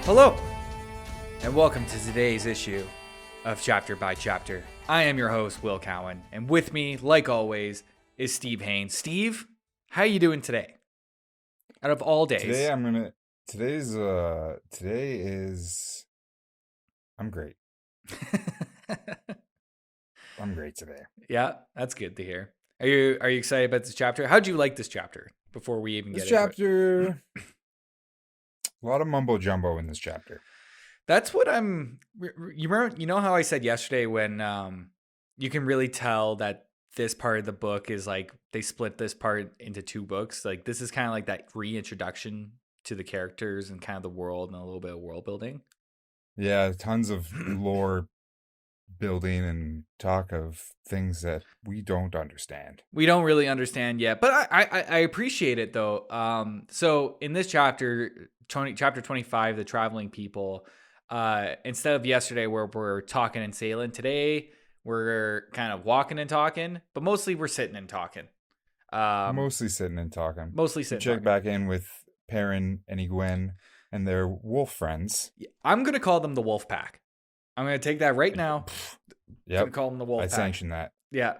Hello, and welcome to today's issue of Chapter by Chapter. I am your host, Will Cowan, and with me, like always, is Steve Haynes. Steve, how you doing today? Out of all days. Today is I'm great. I'm great today. Yeah, that's good to hear. Are you excited about this chapter? How'd you like this chapter before we even This get into it? chapter, a lot of mumbo jumbo in this chapter. That's what I'm. You remember? You know how I said yesterday when you can really tell that this part of the book is like they split this part into two books. Like this is kind of like that reintroduction to the characters and kind of the world and a little bit of world building. Yeah, tons of lore building and talk of things that we don't understand. We don't really understand yet, but I appreciate it though. So in this chapter, chapter 25, the traveling people. Instead of yesterday where we're talking and sailing, today we're kind of walking and talking, but mostly we're sitting and talking. Mostly sitting and talking. Mostly sitting. Check back in with Perrin and Egwene and their wolf friends. I'm going to call them the Wolfpack. I'm going to take that right now. Yep. Going to call them the Wolfpack. I sanction that. Yeah.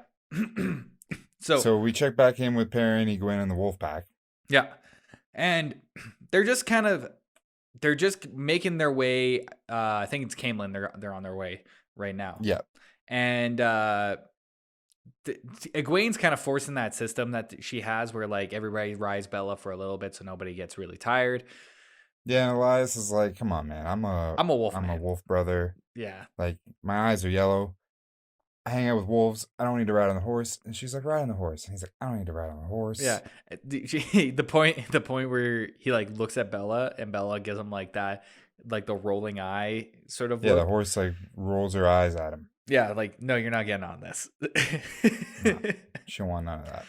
So we check back in with Perrin, Egwene, and the Wolfpack. Yeah. And they're just making their way. I think it's Camelin. They're on their way right now. Yeah. And Egwene's kind of forcing that system that she has where like everybody rides Bella for a little bit so nobody gets really tired. Yeah, and Elias is like, come on, man. I'm a wolf. I'm a wolf brother. Yeah. Like, my eyes are yellow. I hang out with wolves. I don't need to ride on the horse. And she's like, ride on the horse. And he's like, I don't need to ride on the horse. Yeah. The point where he like looks at Bella and Bella gives him like that, like the rolling eye sort of look. The horse like rolls her eyes at him. Yeah, like, no, you're not getting on this. No, she don't want none of that.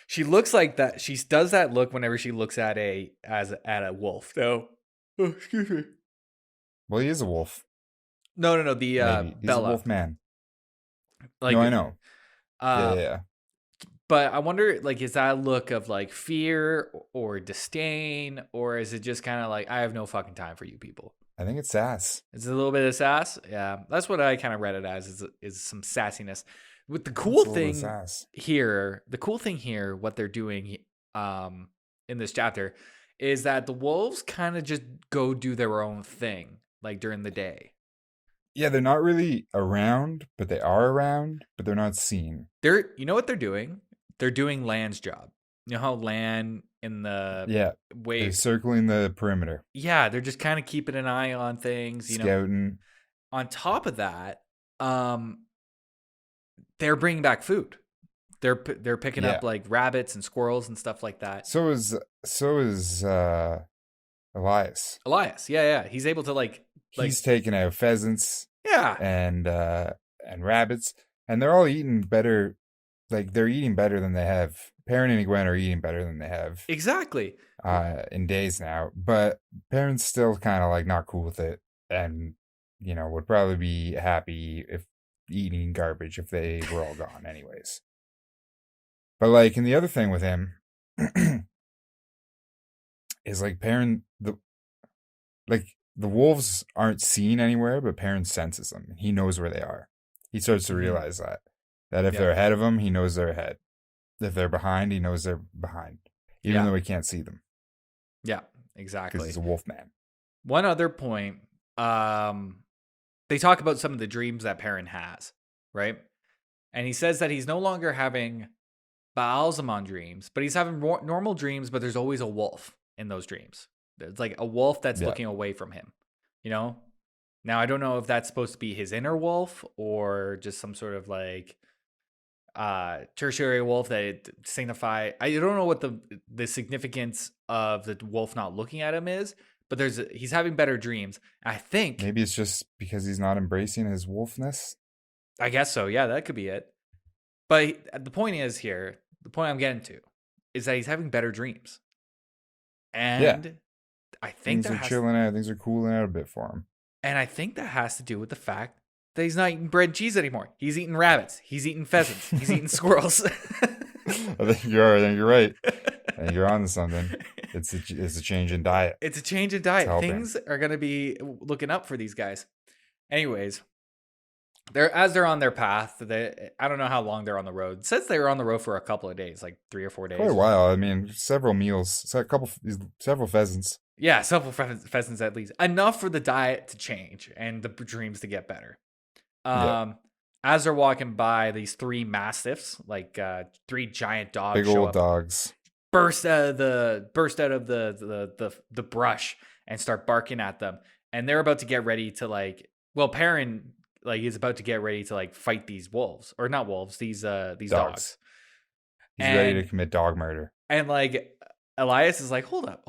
She looks like that. She does that look whenever she looks at a wolf. So, excuse me. Well, he is a wolf. No. The He's Bella. a wolf man. Like, no, I know. Yeah. But I wonder, like, is that a look of like fear or disdain, or is it just kind of like I have no fucking time for you people? I think it's sass. It's a little bit of sass. Yeah, that's what I kind of read it as is some sassiness. With the cool thing here, what they're doing in this chapter is that the wolves kind of just go do their own thing, like during the day. Yeah, they're not really around, but they are around, but they're not seen. You know what they're doing? They're doing Lan's job. You know how Lan in the they're circling the perimeter. Yeah, they're just kind of keeping an eye on things, scouting. On top of that, they're bringing back food. They're picking up like rabbits and squirrels and stuff like that. So is Elias. Yeah. He's able to like he's taking out pheasants. Yeah. And rabbits, and they're all eating better. Like they're eating better than they have. Perrin and Egwene are eating better than they have. Exactly. In days now, but Perrin's still kind of like not cool with it, and would probably be happy if eating garbage if they were all gone anyways. But like, and the other thing with him is like Perrin, the wolves aren't seen anywhere, but Perrin senses them. He knows where they are. He starts to realize that if they're ahead of him, he knows they're ahead. If they're behind, he knows they're behind, even though he can't see them. Yeah, exactly. Because he's a wolf man. One other point, they talk about some of the dreams that Perrin has, right? And he says that he's no longer having Baalzamon dreams, but he's having normal dreams, but there's always a wolf in those dreams. It's like a wolf that's looking away from him, Now, I don't know if that's supposed to be his inner wolf or just some sort of like tertiary wolf that it signify. I don't know what the significance of the wolf not looking at him is, but he's having better dreams. I think maybe it's just because he's not embracing his wolfness. I guess so. Yeah, that could be it. But the point I'm getting to is that he's having better dreams. And I think things are chilling out. Things are cooling out a bit for him. And I think that has to do with the fact that he's not eating bread and cheese anymore. He's eating rabbits. He's eating pheasants. He's eating squirrels. I think you're right. I think you're on to something. It's a change in diet. It's a change in It's diet. helping. Things are going to be looking up for these guys. Anyways, they're on their path. I don't know how long they're on the road. It says they were on the road for a couple of days, like 3 or 4 Quite days a or something. while. I mean, several meals, several pheasants. Yeah, several pheasants at least. Enough for the diet to change and the dreams to get better. Yeah, As they're walking by, these 3 mastiffs, like 3 giant dogs, big show old up, dogs. burst out of the brush and start barking at them. And they're about to get ready to Perrin is about to get ready to like fight these wolves, or not wolves, these dogs. He's ready to And commit dog murder. and like Elias is like, hold up,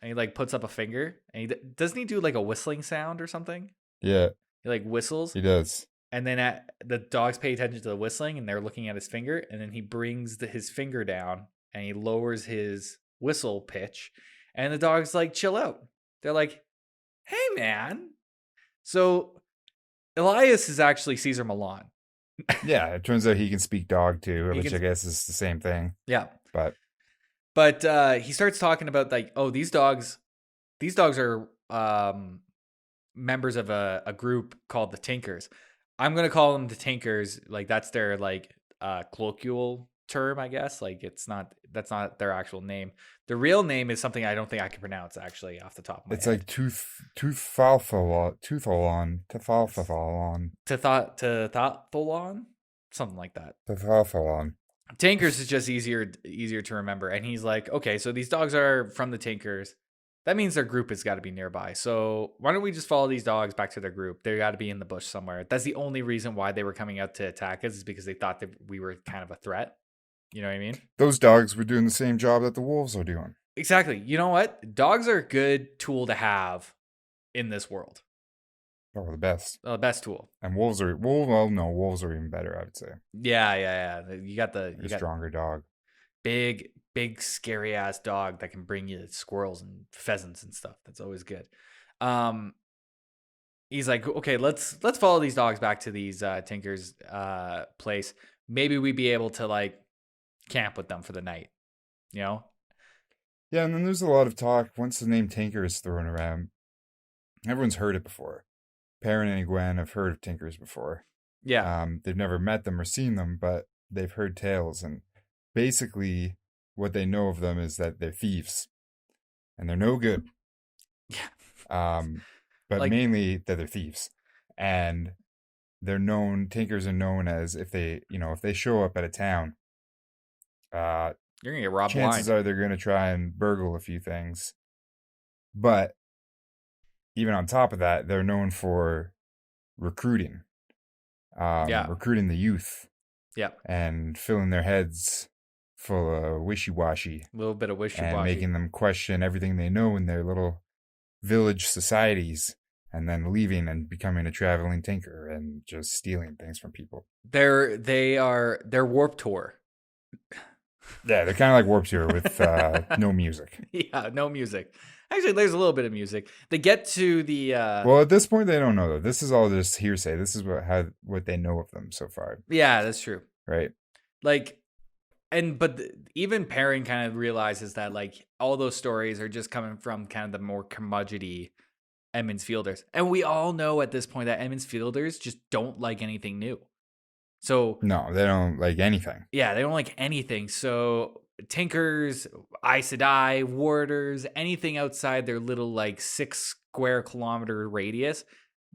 and he like puts up a finger, and doesn't he do like a whistling sound or something? Yeah, He like whistles, he does. and then the dogs pay attention to the whistling, and they're looking at his finger, and then he brings his finger down, and he lowers his whistle pitch, and the dogs like chill out. They're like, "Hey, man!" So Elias is actually Caesar Milan. Yeah, it turns out he can speak dog too, He which can- I guess is the same thing. Yeah, But but he starts talking about like, oh, these dogs are members of a group called the Tinkers. I'm gonna call them the Tinkers. Like that's their colloquial term, I guess. Like that's not their actual name. The real name is something I don't think I can pronounce actually off the top of my it's head. like toothalon, Tathatholon, something like that. Tathatholon. Tinkers is just easier to remember. And he's like, okay, so these dogs are from the Tinkers. That means their group has got to be nearby. So why don't we just follow these dogs back to their group? They got to be in the bush somewhere. That's the only reason why they were coming out to attack us, is because they thought that we were kind of a threat. You know what I mean? Those dogs were doing the same job that the wolves are doing. Exactly. You know what? Dogs are a good tool to have in this world. Oh, the best. The best tool. And wolves are wolves are even better, I would say. Yeah. You got Stronger dog. big, scary ass dog that can bring you squirrels and pheasants and stuff. That's always good. He's like, okay, let's follow these dogs back to these Tinkers place. Maybe we'd be able to like camp with them for the night. You know? Yeah, and then there's a lot of talk once the name Tinker is thrown around. Everyone's heard it before. Perrin and Gwen have heard of Tinkers before. Yeah. They've never met them or seen them, but they've heard tales, and basically what they know of them is that they're thieves, and they're no good. Yeah. But Like- mainly that they're thieves, and Tinkers are known as if they show up at a town, You're gonna get robbed chances blind. are they're gonna try and burgle a few things. But even on top of that, they're known for recruiting. Yeah. Recruiting the youth. Yeah. And filling their heads full of wishy-washy. A little bit of And wishy-washy. making them question everything they know in their little village societies, and then leaving and becoming a traveling tinker and just stealing things from people. They're Warped Tour. Yeah, they're kind of like Warped Tour with no music. Yeah, no music. Actually, there's a little bit of music. They get to the Well, at this point, they don't know though. This is all just hearsay. This is what they know of them so far. Yeah, that's true. Right. Like, even Perrin kind of realizes that like all those stories are just coming from kind of the more curmudgeony Edmonds Fielders, and we all know at this point that Edmonds Fielders just don't like anything new. So No, they don't like anything. yeah, they don't like anything. So Tinkers, Aes Sedai, Warders, anything outside their little like 6 square kilometer radius,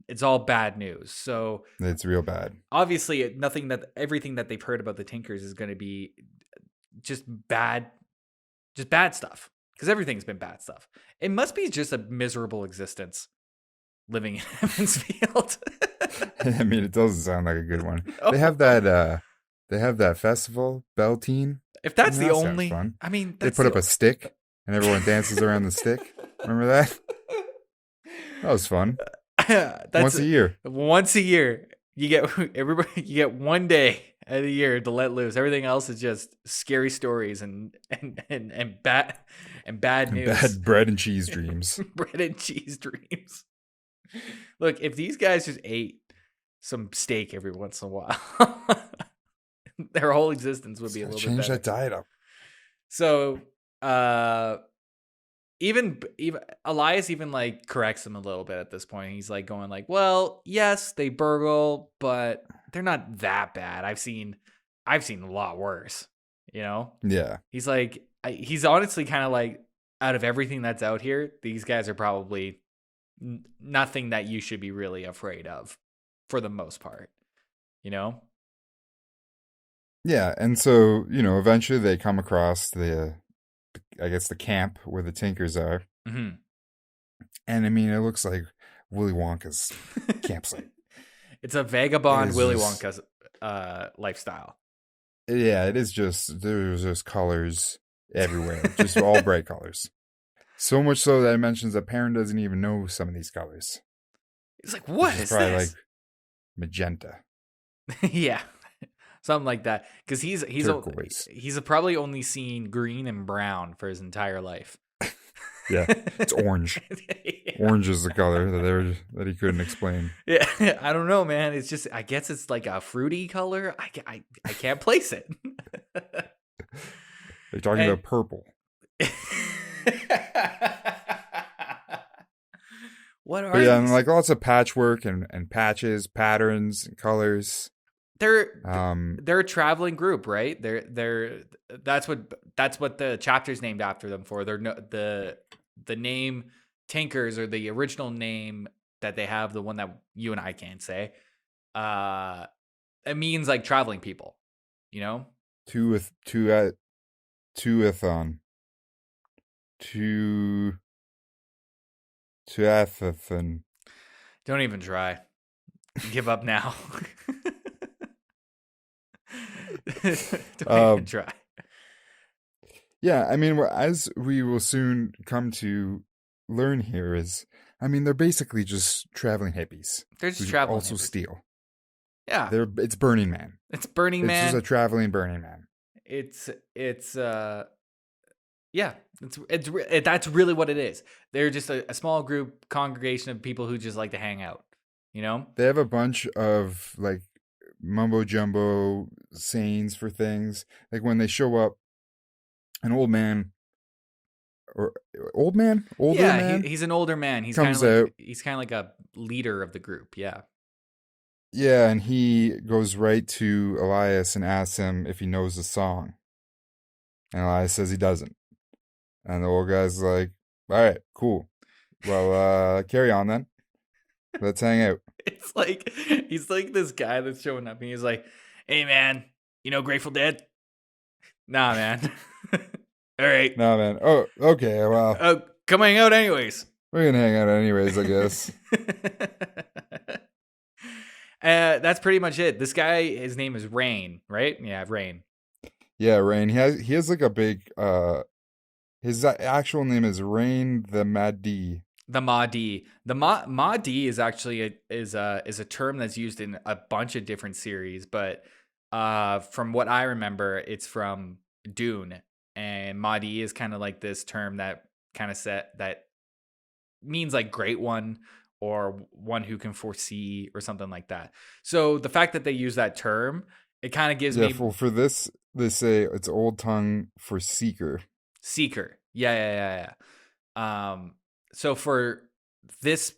it's all bad news. So It's real bad. obviously everything that they've heard about the Tinkers is going to be just bad stuff, because everything's been bad stuff. It must be just a miserable existence living in Evansfield. I mean, it doesn't sound like a good one. Oh. They have that festival, Beltane. If that's the That sounds only, fun. I mean, They that's put up a stick and everyone dances around the stick. Remember that? That was fun. that's Once a year. Once a year, you get everybody. You get one day of the year to let loose. Everything else is just scary stories and bad news. Bad bread and cheese dreams. Bread and cheese dreams. Look, if these guys just ate some steak every once in a while, their whole existence would be a little bit Change better. that diet up. So, even Elias even like corrects him a little bit at this point. He's like going like, well, yes, they burgle, but they're not that bad. I've seen a lot worse, you know? Yeah. He's like, he's honestly kind of like, out of everything that's out here, these guys are probably nothing that you should be really afraid of for the most part, you know? Yeah, and so, eventually they come across I guess the camp where the Tinkers are. Mm-hmm. And I mean, it looks like Willy Wonka's campsite. It's a It vagabond is Willy just, Wonka's lifestyle. yeah, it is just, there's just colors everywhere, just all bright colors. So much so that it mentions that Perrin doesn't even know some of these colors. He's like, It's what just is probably like this? magenta, Yeah. Something like that. Because turquoise. he's probably only seen green and brown for his entire life. Yeah, it's orange. Yeah. Orange is the color that he couldn't explain. Yeah, I don't know, man. It's just, I guess it's like a fruity color. I can't place it. They're talking And about purple. what But are yeah, and these? like lots of patchwork and patches, patterns, and colors. They're Um, they're a traveling group, right? They're that's what the chapter's named after them for. They're no, the name Tinkers, or the original name that they have, the one that you and I can't say. Uh, it means like traveling people, you know? Tuathon, tu Tuathathon. Don't even try. Give up now. Don't even Um, try. yeah, I mean, as we will soon come to learn here is, I mean, they're basically just traveling hippies They're just who traveling also hippies. steal. Yeah, It's Burning Man. it's Burning It's just Man. a traveling Burning Man. It's yeah, that's really what it is. They're just a small group congregation of people who just like to hang out, you know? They have a bunch of like mumbo jumbo sayings for things. Like when they show up, an old man or older Yeah, man he's an older man. comes out. He's kind of like a leader of the group. Yeah. Yeah, and he goes right to Elias and asks him if he knows the song. And Elias says he doesn't. And the old guy's like, all right, cool. Well, carry on then. Let's hang out. It's like he's like this guy that's showing up and he's like, "Hey man, you know Grateful Dead?" Nah, man. All right. No, man. Oh, okay. Well, Come hang out anyways. we're going to hang out anyways, I guess. That's pretty much it. This guy, his name is Rain, right? Yeah, Rain. Yeah, Rain. He has like a big, his actual name is Rain the Mahdi. The Mahdi. The Mahdi is actually is a term that's used in a bunch of different series, but from what I remember, it's from Dune, and Mahdi is kind of like this term that kind of that means like great one, or one who can foresee, or something like that. So the fact that they use that term, it kind of gives Yeah, me for this, they say it's old tongue for seeker. seeker. Yeah. So for this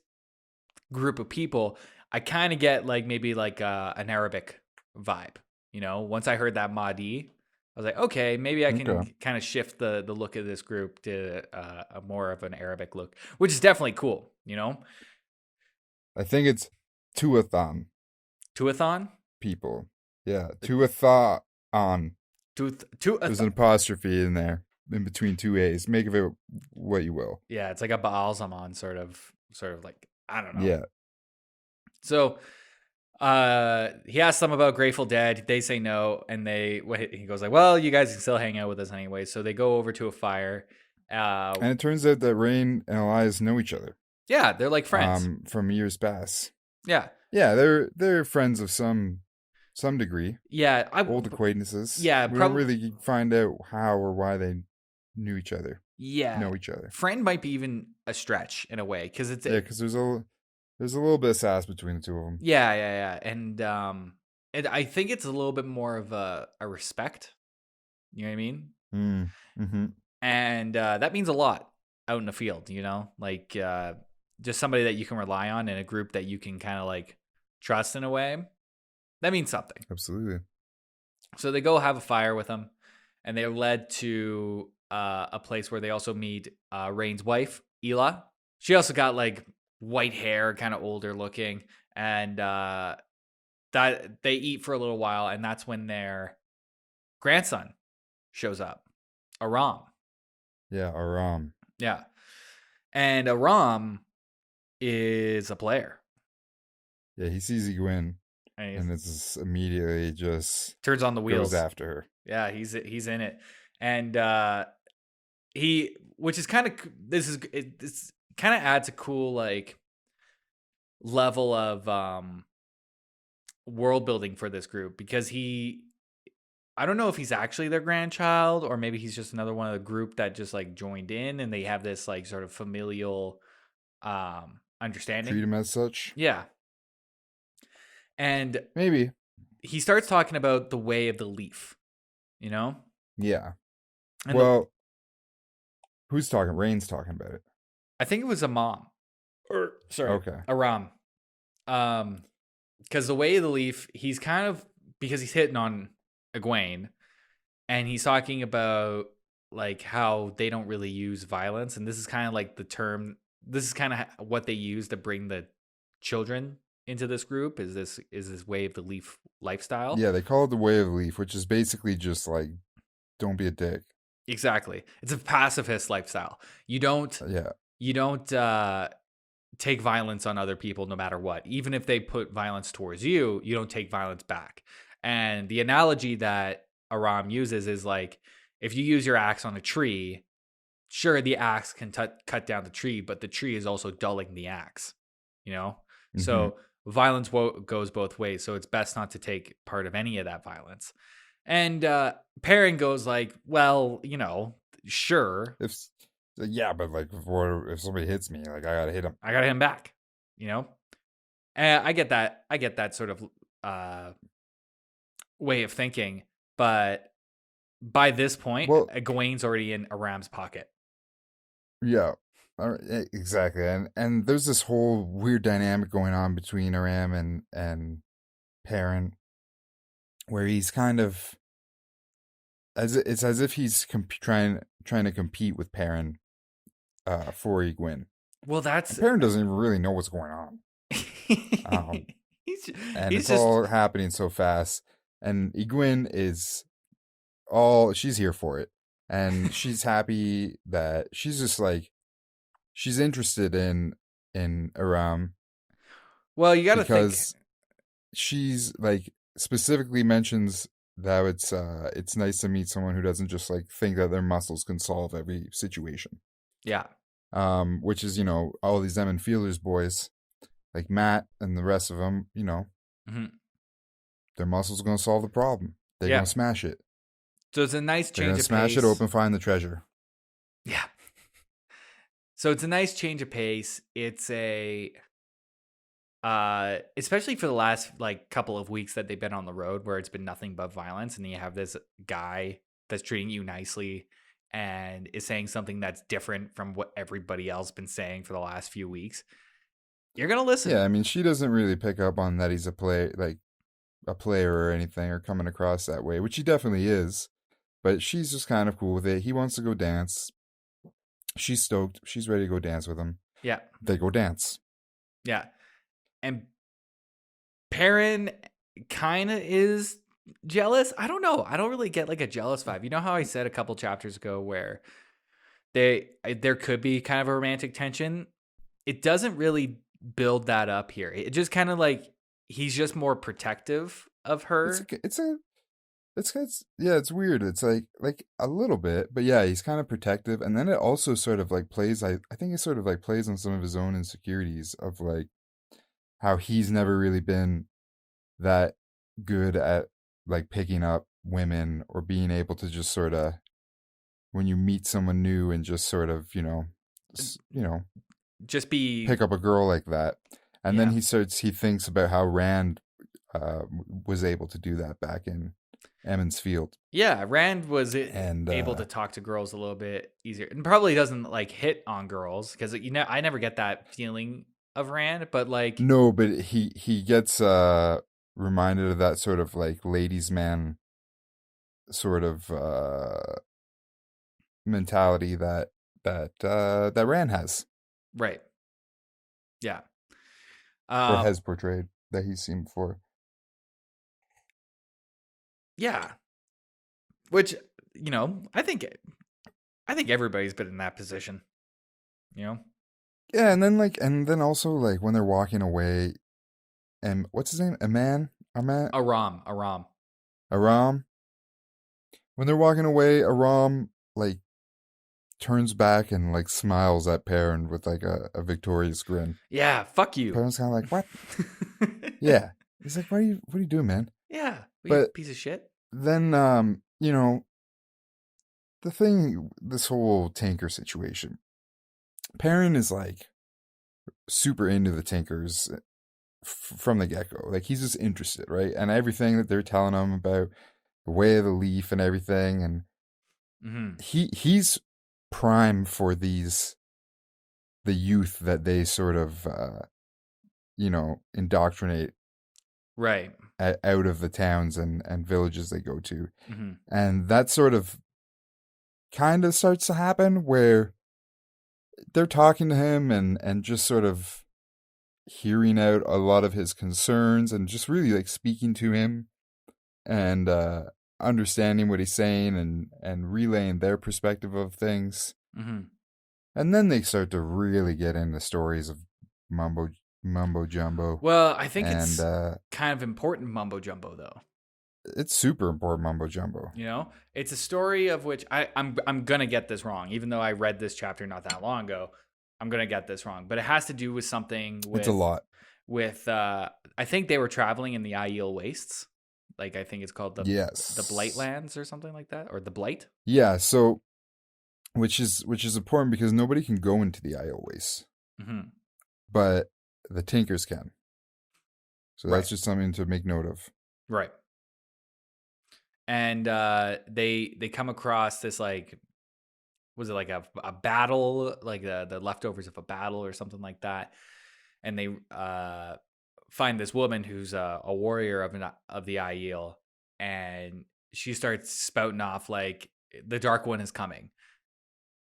group of people, I kind of get like maybe like an Arabic vibe. You know, once I heard that Mahdi, I was like, okay, maybe I can Okay. kind of shift the look of this group to a more of an Arabic look, which is definitely cool. You know, I think it's Tuathon Tuathon, people. Yeah, Tuathon. There's an Tuathon. apostrophe in there, in between two A's. Make of it what you will. Yeah, it's like a Baal Zaman sort of like, I don't know. Yeah. So he asks them about Grateful Dead. They say no, and he goes like, well, you guys can still hang out with us anyway. So they go over to a fire. And it turns out that Rain and Elias know each other. Yeah, they're like friends. From years past. Yeah. Yeah, they're friends of some degree. Yeah, Old acquaintances. Yeah, we don't really find out how or why they knew each other. Yeah. Know each other. Friend might be even a stretch in a way, because it's because there's a little bit of sass between the two of them. Yeah. And I think it's a little bit more of a respect. You know what I mean? Mm-hmm. And that means a lot. out in the field, like just somebody that you can rely on in a group that you can kind of like trust in a way. That means something. Absolutely. So they go have a fire with him, and they're led to a place where they also meet Rain's wife, Ela. She also got like white hair, kind of older looking, and that they eat for a little while, and that's when their grandson shows up, Aram. Yeah, Aram. Yeah, and Aram is a player. Yeah, he sees Egwene, And and it's immediately just turns on the wheels goes after her. Yeah, he's in it, and which is kind of this kind of adds a cool like level of world building for this group, because I don't know if he's actually their grandchild, or maybe he's just another one of the group that just like joined in, and they have this like sort of familial understanding. Treat him as such. Yeah. And maybe he starts talking about the way of the leaf, Yeah. And well, who's talking? Rain's talking about it. I think it was a mom. Or sorry, okay. Aram. Because the way of the leaf, he's kind of, because he's hitting on Egwene, and he's talking about like how they don't really use violence, and this is kind of like the term. This is kind of what they use to bring the children into this group. Is this way of the leaf lifestyle? Yeah, they call it the way of the leaf, which is basically just like, don't be a dick. Exactly, it's a pacifist lifestyle. You don't take violence on other people no matter what. Even if they put violence towards you, you don't take violence back. And the analogy that Aram uses is like, if you use your axe on a tree, sure, the axe can cut down the tree, but the tree is also dulling the axe, Mm-hmm. So violence goes both ways. So it's best not to take part of any of that violence. And Perrin goes like, well, sure. Yeah, but like, if somebody hits me, like I gotta hit him. I gotta hit him back, And I get that. I get that sort of way of thinking. But by this point, Egwene's already in Aram's pocket. Yeah, exactly. And there's this whole weird dynamic going on between Aram and Perrin, where he's kind of it's as if he's trying to compete with Perrin for Egwene. Well, Perrin doesn't even really know what's going on. It's all happening so fast, and Egwene is she's here for it, and she's happy that she's just like, she's interested in Aram. Well, you gotta think, because she's like specifically mentions that it's nice to meet someone who doesn't just like think that their muscles can solve every situation. Yeah. Which is, all these Emmon Fielders boys, like Matt and the rest of them, mm-hmm. Their muscles are going to solve the problem. They're going to smash it. So it's a nice change of pace. Smash it open, find the treasure. Yeah. So it's a nice change of pace. It's especially for the last like couple of weeks that they've been on the road, where it's been nothing but violence, and you have this guy that's treating you nicely and is saying something that's different from what everybody else been saying for the last few weeks. You're gonna listen. Yeah, I mean, she doesn't really pick up on that he's a player or anything, or coming across that way, which he definitely is. But she's just kind of cool with it. He wants to go dance. She's stoked. She's ready to go dance with him. Yeah. They go dance. Yeah. And Perrin kind of is jealous. I don't know. I don't really get like a jealous vibe. You know how I said a couple chapters ago where there could be kind of a romantic tension? It doesn't really build that up here. It just kind of like, he's just more protective of her. It's weird. It's like a little bit, but yeah, he's kind of protective. And then it also sort of like plays, I think it sort of like plays on some of his own insecurities of like how he's never really been that good at like picking up women, or being able to just sort of, when you meet someone new and just sort of, just pick up a girl like that. And then he thinks about how Rand was able to do that back in Emmons Field. Yeah, Rand was And able to talk to girls a little bit easier, and probably doesn't like hit on girls because I never get that feeling of Rand, but like no, but he gets reminded of that sort of like ladies' man sort of mentality that Rand has right, yeah, or has portrayed that he's seen before. yeah, which I think everybody's been in that position, you know. Yeah, and then also like when they're walking away, and what's his name? Aram. Aram. When they're walking away, Aram like turns back and like smiles at Perrin with like a victorious grin. Yeah, fuck you. Perrin's kind of like, what? Yeah, he's like, what are you doing, man? Yeah, but piece of shit. Then this whole tanker situation. Perrin is like super into the tankers from the get-go. Like he's just interested, right? And everything that they're telling him about the way of the leaf and everything, and he's prime for the youth that they sort of indoctrinate right out of the towns and villages they go to. And that sort of kind of starts to happen where they're talking to him and just sort of hearing out a lot of his concerns and just really like speaking to him and understanding what he's saying and relaying their perspective of things. And then they start to really get into stories of mumbo jumbo. Well, I think it's kind of important mumbo jumbo though. It's super important mumbo jumbo. It's a story of which I'm gonna get this wrong, even though I read this chapter not that long ago. I'm gonna get this wrong, but it has to do with something. It's a lot. With I think they were traveling in the Aiel Wastes. Like I think it's called the Blightlands or something like that, or the Blight. Yeah. So, which is important because nobody can go into the Aiel Wastes, but the Tinkers can. So that's just something to make note of. Right. And they come across this like, was it like a battle, like the leftovers of a battle or something like that, and they find this woman who's a warrior of the Aiel, and she starts spouting off like the Dark One is coming.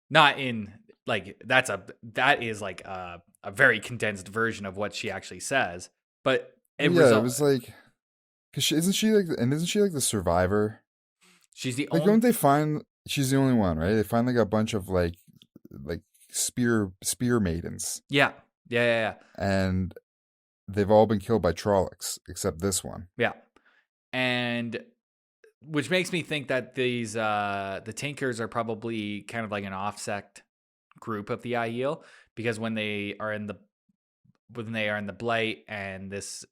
Not in like that is like a very condensed version of what she actually says, but it was like, cause isn't she like the survivor? She's the only. Don't they find she's the only one, right? They find like a bunch of like spear maidens. Yeah. And they've all been killed by Trollocs except this one. Yeah, and which makes me think that these the Tinkers are probably kind of like an offsect group of the Aiel, because when they are in the Blight and this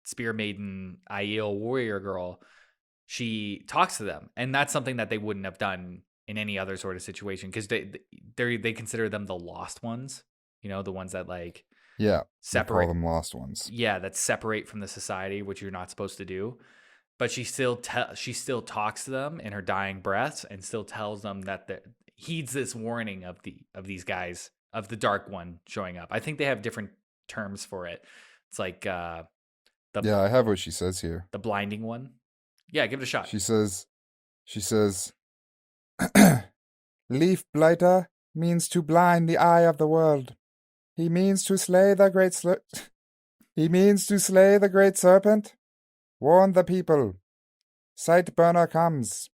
spear maiden Aiel warrior girl, she talks to them, and that's something that they wouldn't have done in any other sort of situation, because they consider them the lost ones, the ones that like separate, call them lost ones, that separate from the society, which you're not supposed to do. But she still talks to them in her dying breaths and still tells them that heeds this warning of these guys, of the Dark One showing up. I think they have different terms for it. It's like I have what she says here. The blinding one. Yeah, give it a shot. She says, Leaf Blighter means to blind the eye of the world. He means to slay the great serpent. Warn the people. Sightburner comes.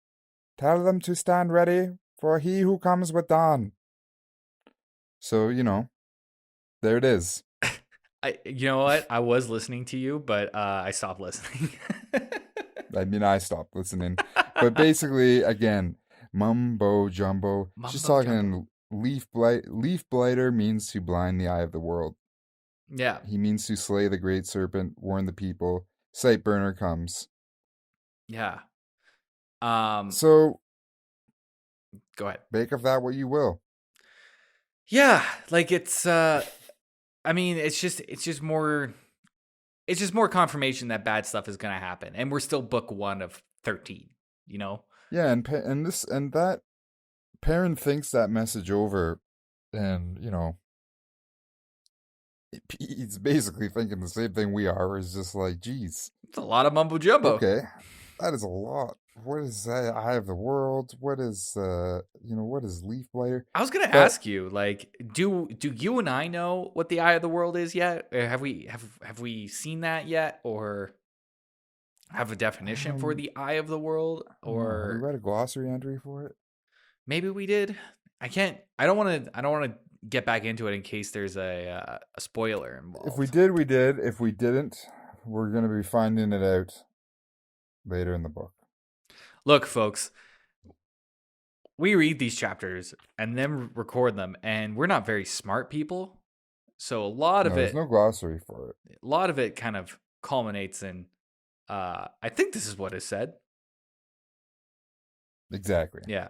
Tell them to stand ready for he who comes with dawn. So, there it is. You know what? I was listening to you, but I stopped listening. I stopped listening. But basically, again, mumbo jumbo. She's talking leaf blighter means to blind the eye of the world. Yeah. He means to slay the great serpent, warn the people. Sightburner comes. Yeah. So go ahead. Make of that what you will. Yeah, like it's it's just more confirmation that bad stuff is going to happen, and we're still book 1 of 13, you know? Yeah, and that Perrin thinks that message over, and he's basically thinking the same thing we are. Is just like, geez, It's a lot of mumbo jumbo. okay, that is a lot. What is that? Eye of the World? What is what is Leaf Blighter? I was gonna But ask you, like, do you and I know what the Eye of the World is yet? Or have we seen that yet, or have a definition for the Eye of the World? I don't know. Have we Or read a glossary entry for it? maybe we did. I can't. I don't want to get back into it in case there's a spoiler If we involved. did, we did. If we didn't, we're gonna be finding it out later in the book. Look, folks, we read these chapters and then record them, and we're not very smart people. So a lot of There's it, no glossary for it. a lot of it, kind of culminates in. I think this is what is said. Exactly. Yeah,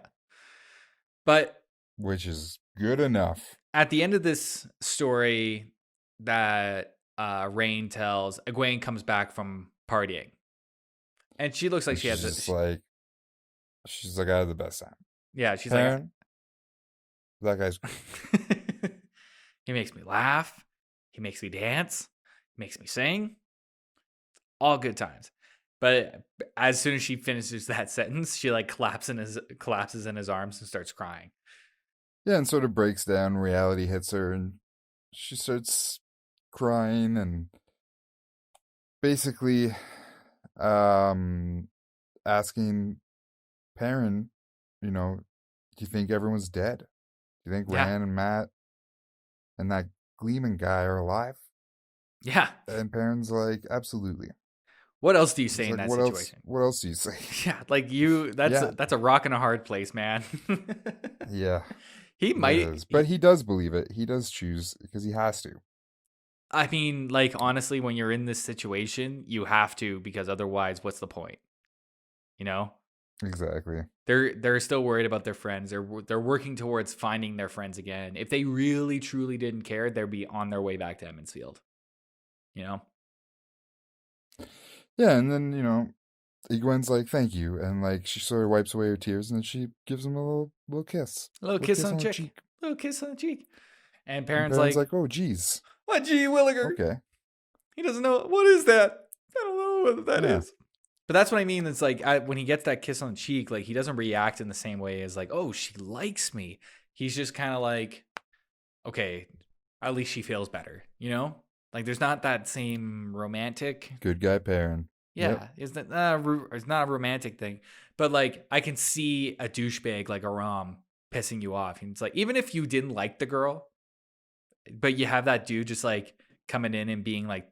but Which is good enough. at the end of this story that Rain tells, Egwene comes back from partying, and she looks like she has She's like, I had the best time. yeah, she's Perrin, that guy's like, he makes me laugh, he makes me dance, he makes me sing, all good times. But as soon as she finishes that sentence, she like collapses in his arms and starts crying. yeah, and sort of breaks down. Reality hits her, and she starts crying and basically asking Perrin, do you think everyone's dead? Do you think Yeah. Rand and Matt and that Gleeman guy are alive? Yeah. And Perrin's like, absolutely. What else do you It's say in like, that situation? What else do you say? Yeah, like that's a rock and a hard place, man. Yeah, He it might, is. But he does believe it. He does choose because he has to. I mean, like honestly, when you're in this situation, you have to, because otherwise, what's the point? You know, Exactly. they're still worried about their friends. They're working towards finding their friends again. If they really truly didn't care, they'd be on their way back to Emmonsfield. You know. Yeah, and then, Egwene's like, thank you. And like she sort of wipes away her tears and then she gives him a little kiss. A little kiss on the cheek. Little kiss on the cheek. And Perrin's like, oh, geez. what, gee, Williger? Okay. He doesn't know. What is that? I don't know what that is. But that's what I mean. It's like when he gets that kiss on the cheek, like he doesn't react in the same way as like, oh, she likes me. He's just kind of like, okay, at least she feels better, you know? Like there's not that same romantic. Good guy Perrin. Yeah, it's not a romantic thing, but like I can see a douchebag like Aram pissing you off. And it's like, even if you didn't like the girl, but you have that dude just like coming in and being like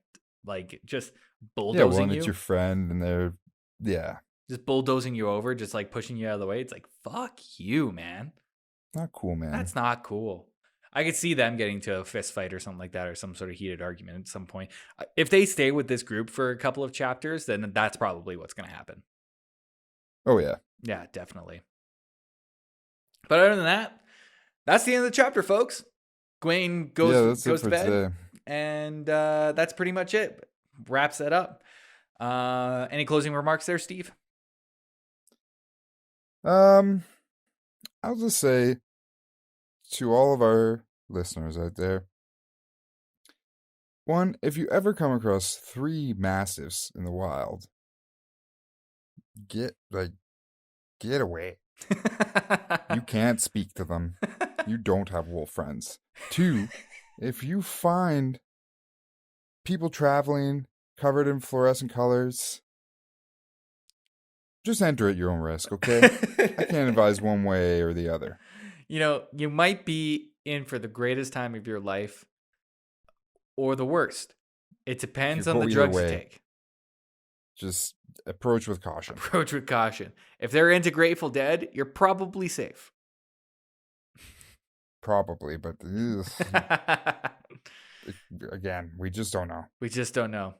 just bulldozing you. It's your friend and they're just bulldozing you over, just like pushing you out of the way. It's like, fuck you, man. Not cool, man. That's not cool. I could see them getting to a fist fight or something like that, or some sort of heated argument at some point. If they stay with this group for a couple of chapters, then that's probably what's going to happen. Oh, yeah. Yeah, definitely. But other than that, that's the end of the chapter, folks. Gwen goes to bed, today. And that's pretty much it. Wraps that up. Any closing remarks there, Steve? I'll just say to all of our listeners out there, one, if you ever come across 3 mastiffs in the wild, get away. You can't speak to them. You don't have wolf friends. 2, if you find people traveling covered in fluorescent colors, just enter at your own risk, okay? I can't advise one way or the other. You might be in for the greatest time of your life or the worst. It depends on the drugs you take. Just approach with caution. Approach with caution. If they're into Grateful Dead, you're probably safe. Probably, but again, we just don't know. We just don't know.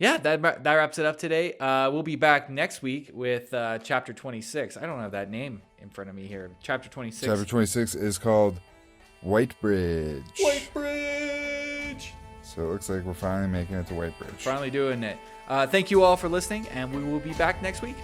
Yeah, that wraps it up today. We'll be back next week with Chapter 26. I don't have that name in front of me here. Chapter 26. Chapter 26 is called White Bridge. White Bridge! So it looks like we're finally making it to White Bridge. Finally doing it. Thank you all for listening, and we will be back next week.